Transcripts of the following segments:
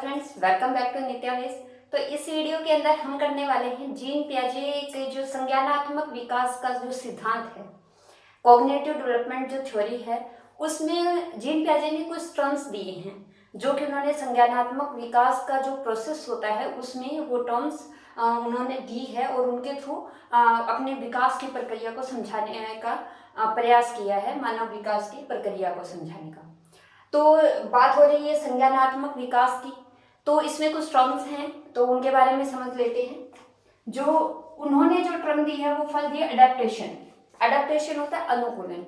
Friends, welcome back to नित्या वेस। तो इस वीडियो के अंदर हम करने वाले हैं जीन पियाजे के जो संज्ञानात्मक विकास का जो सिद्धांत है, कॉग्निटिव डेवलपमेंट जो थ्योरी है, उसमें जीन पियाजे ने कुछ टर्म्स दिए हैं जो कि उन्होंने संज्ञानात्मक विकास का जो प्रोसेस होता है उसमें वो टर्म्स उन्होंने दी है और उनके थ्रू अपने विकास की प्रक्रिया को समझाने का प्रयास किया है, मानव विकास की प्रक्रिया को समझाने का। तो बात हो रही है संज्ञानात्मक विकास की, तो इसमें कुछ टर्म्स हैं तो उनके बारे में समझ लेते हैं। जो उन्होंने जो टर्म दी है वो फर्स्ट दिया एडेप्टेशन। एडेप्टेशन होता है अनुकूलन।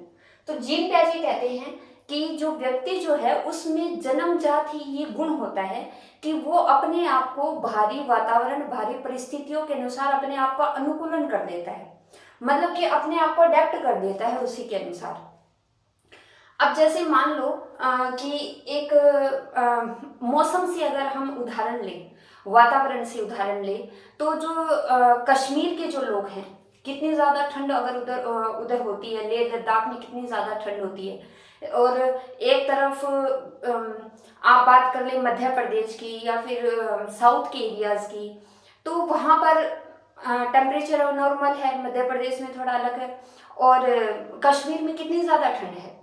तो जीन पियाजे कहते हैं कि जो व्यक्ति जो है उसमें जन्मजात ही ये गुण होता है कि वो अपने आप को भारी वातावरण, भारी परिस्थितियों के अनुसार अपने आप का अनुकूलन कर देता है, मतलब कि अपने आप को अडेप्ट कर देता है उसी के अनुसार। अब जैसे मान लो कि एक मौसम से अगर हम उदाहरण लें, वातावरण से उदाहरण लें, तो जो कश्मीर के जो लोग हैं, कितनी ज़्यादा ठंड अगर उधर होती है, लेह लद्दाख में कितनी ज़्यादा ठंड होती है। और एक तरफ आप बात कर लें मध्य प्रदेश की या फिर साउथ के एरियाज़ की, तो वहाँ पर टेम्परेचर नॉर्मल है, मध्य प्रदेश में थोड़ा अलग है। और कश्मीर में कितनी ज़्यादा ठंड है,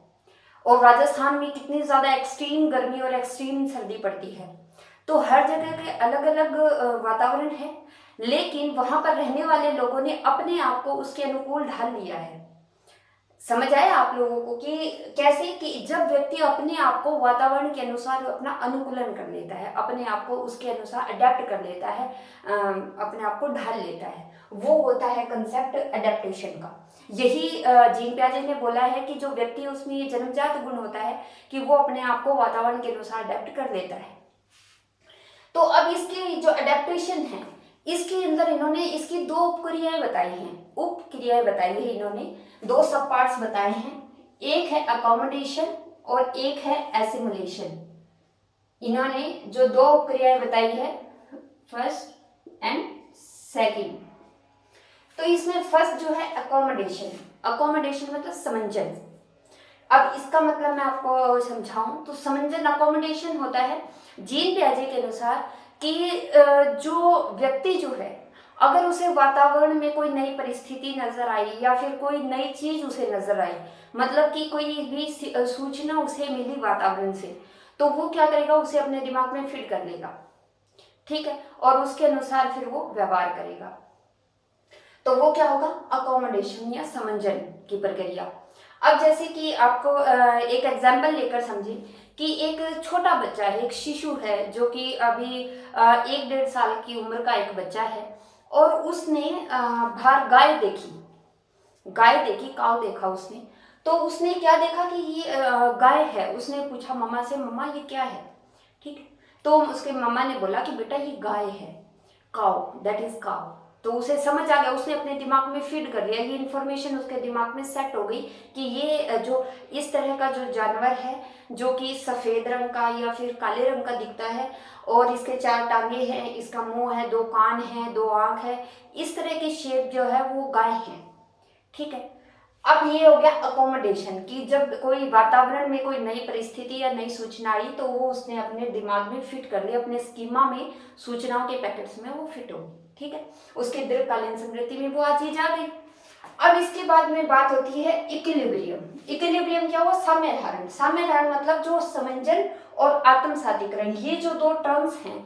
और राजस्थान में कितनी ज़्यादा एक्सट्रीम गर्मी और एक्सट्रीम सर्दी पड़ती है। तो हर जगह के अलग अलग वातावरण है, लेकिन वहाँ पर रहने वाले लोगों ने अपने आप को उसके अनुकूल ढाल लिया है। समझ आया आप लोगों को कि कैसे, कि जब व्यक्ति अपने आप को वातावरण के अनुसार अपना अनुकूलन कर लेता है, अपने आप को उसके अनुसार अडेप्ट कर लेता है, अपने आप को ढाल लेता है, वो होता है कंसेप्ट अडेप्टेशन का। यही जीन पियाजे ने बोला है कि जो व्यक्ति उसमें ये जन्मजात गुण होता है कि वो अपने आप को वातावरण के अनुसार अडेप्ट कर लेता है। तो अब इसकी जो अडेप्टेशन है, इसके अंदर इन्होंने इसकी दो उपक्रियाएं बताई हैं, उपक्रियाएं बताई है इन्होंने, दो सब पार्ट्स बताए हैं। एक है अकोमोडेशन और एक है एसिमुलेशन। इन्होंने जो दो उपक्रियाएं बताई है, फर्स्ट एंड सेकंड। तो इसमें फर्स्ट जो है अकोमोडेशन, अकोमोडेशन मतलब समंजन। अब इसका मतलब मैं आपको समझाऊं तो समंजन अकोमोडेशन होता है जीन पियाजे के अनुसार कि जो व्यक्ति जो है, अगर उसे वातावरण में कोई नई परिस्थिति नजर आई या फिर कोई नई चीज उसे नजर आई, मतलब कि कोई भी सूचना उसे मिली वातावरण से, तो वो क्या करेगा, उसे अपने दिमाग में फिट कर लेगा, ठीक है, और उसके अनुसार फिर वो व्यवहार करेगा। तो वो क्या होगा, अकोमोडेशन या समंजन की प्रक्रिया। अब जैसे कि आपको एक एग्जाम्पल लेकर समझे कि एक छोटा बच्चा है, एक शिशु है जो कि अभी 1-1.5 साल की उम्र का एक बच्चा है, और उसने बाहर गाय देखी, काऊ देखा उसने। तो उसने क्या देखा कि ये गाय है। उसने पूछा मम्मा से, मम्मा ये क्या है, ठीक है। तो उसके मम्मा ने बोला कि बेटा ये गाय है, काऊ, दैट इज काऊ। तो उसे समझ आ गया, उसने अपने दिमाग में फीड कर लिया, ये इन्फॉर्मेशन उसके दिमाग में सेट हो गई कि ये जो इस तरह का जो जानवर है जो कि सफ़ेद रंग का या फिर काले रंग का दिखता है, और इसके 4 टांगे हैं, इसका मुंह है, 2 कान हैं, 2 आँख है, इस तरह की शेप जो है वो गाय है, ठीक है। अब ये हो गया अकोमोडेशन कि जब कोई वातावरण में कोई नई परिस्थिति या नई सूचना आई तो वो उसने अपने दिमाग में फिट कर लिया, अपने स्कीमा में, सूचनाओं के पैकेट्स में वो फिट हो गई, ठीक है। उसके दीर्घकालीन स्मृति में वो चीज आ गई। अब इसके बाद में बात होती है इक्विलिब्रियम। इक्विलिब्रियम क्या हुआ, साम्य धारण। साम्य धारण मतलब जो समंजन और आत्मसातीकरण, ये जो दो टर्म्स हैं,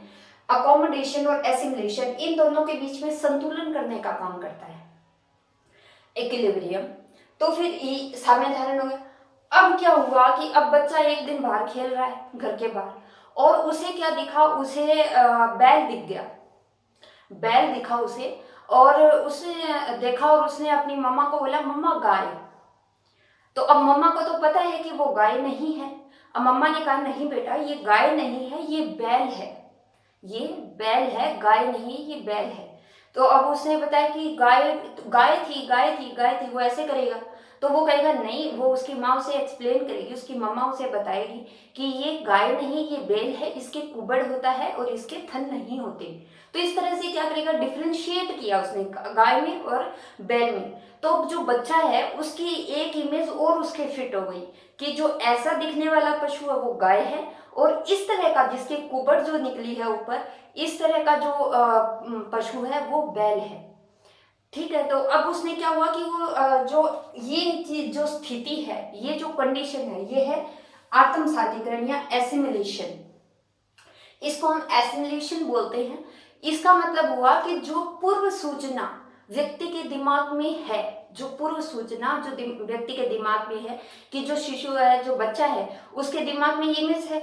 अकोमोडेशन और एसिमुलेशन, इन दोनों के बीच में संतुलन करने का काम करता है इक्विलिब्रियम। तो फिर ये साम्य धारण हो गया। अब क्या हुआ कि अब बच्चा एक दिन बाहर खेल रहा है, घर के बाहर, और उसे क्या दिखा, उसे बैल दिख गया, बैल दिखा उसे, और उसने देखा और उसने अपनी मम्मा को बोला मम्मा गाय। तो अब मम्मा को तो पता है कि वो गाय नहीं है। अब मम्मा ने कहा नहीं बेटा ये गाय नहीं है, ये बैल है, ये बैल है, गाय नहीं, ये बैल है। तो अब उसने बताया कि गाय थी, वो ऐसे करेगा। तो वो कहेगा नहीं, वो उसकी माँ उसे एक्सप्लेन करेगी, उसकी मम्मा उसे बताएगी कि ये गाय नहीं, ये बैल है, इसके कुबड़ होता है और इसके थन नहीं होते। तो इस तरह से क्या करेगा, डिफ्रेंशिएट किया उसने गाय में और बैल में। तो जो बच्चा है उसकी एक इमेज और उसके फिट हो गई कि जो ऐसा दिखने वाला पशु है वो गाय है, और इस तरह का जिसकी कुबड़ जो निकली है ऊपर, इस तरह का जो पशु है वो बैल है। ठीक है, तो अब उसने क्या हुआ कि वो जो ये चीज जो स्थिति है, ये जो कंडीशन है, ये है आत्मसातीकरण या एसिमिलेशन। इसको हम एसिमिलेशन बोलते हैं। इसका मतलब हुआ कि जो पूर्व सूचना व्यक्ति के दिमाग में है, जो पूर्व सूचना जो व्यक्ति के दिमाग में है कि जो शिशु है, जो बच्चा है, उसके दिमाग में इमेज है,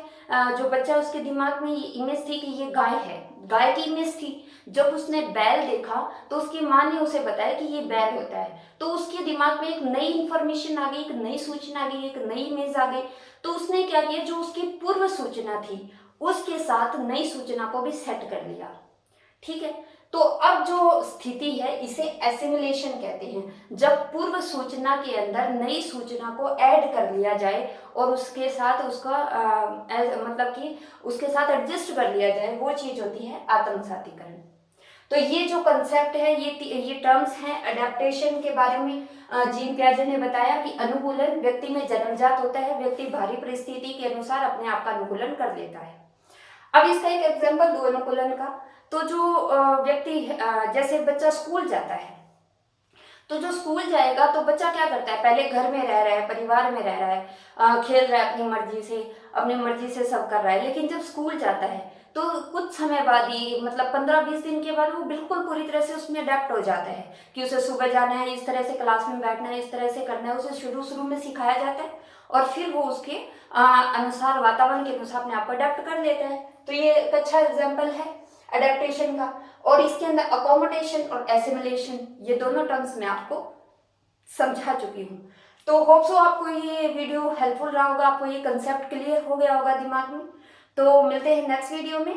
जो बच्चा उसके दिमाग में ये इमेज थी कि ये गाय है, गाय की इमेज थी। जब उसने बैल देखा तो उसकी माँ ने उसे बताया कि ये बैल होता है, तो उसके दिमाग में एक नई इंफॉर्मेशन आ गई, एक नई सूचना आ गई, एक नई इमेज आ गई। तो उसने क्या किया, जो उसकी पूर्व सूचना थी उसके साथ नई सूचना को भी सेट कर लिया। ठीक है, तो अब जो स्थिति है इसे एसिमिलेशन कहते हैं, जब पूर्व सूचना के अंदर नई सूचना को ऐड कर लिया जाए और उसके साथ उसका मतलब कि उसके साथ एडजस्ट कर लिया जाए, वो चीज होती है आत्मसातीकरण। तो ये जो कंसेप्ट है, ये टर्म्स हैं। अडेप्टेशन के बारे में जीन पियाजे ने बताया कि अनुकूलन व्यक्ति में जन्मजात होता है, व्यक्ति बाहरी परिस्थिति के अनुसार अपने आप का अनुकूलन कर लेता है। अब इसका एक एग्जांपल दो अनुकूलन का। तो जो व्यक्ति जैसे बच्चा स्कूल जाता है, तो जो स्कूल जाएगा तो बच्चा क्या करता है, पहले घर में रह रहा है, परिवार में रह रहा है, खेल रहा है अपनी मर्जी से सब कर रहा है। लेकिन जब स्कूल जाता है तो कुछ समय बाद ही, मतलब 15-20 दिन के बाद, वो बिल्कुल पूरी तरह से उसमें अडेप्ट हो जाता है कि उसे सुबह जाना है, इस तरह से क्लास में बैठना है, इस तरह से करना है। उसे शुरू में सिखाया जाता है और फिर वो उसके अनुसार, वातावरण के अनुसार अपने आप को अडेप्ट कर लेता है। तो ये एक अच्छा एग्जाम्पल है अडेप्टेशन का। और इसके अंदर अकोमोडेशन और एसिमिलेशन, ये दोनों टर्म्स मैं आपको समझा चुकी हूँ। तो होप सो आपको ये वीडियो हेल्पफुल रहा होगा, आपको ये कंसेप्ट क्लियर हो गया होगा दिमाग में। तो मिलते हैं नेक्स्ट वीडियो में।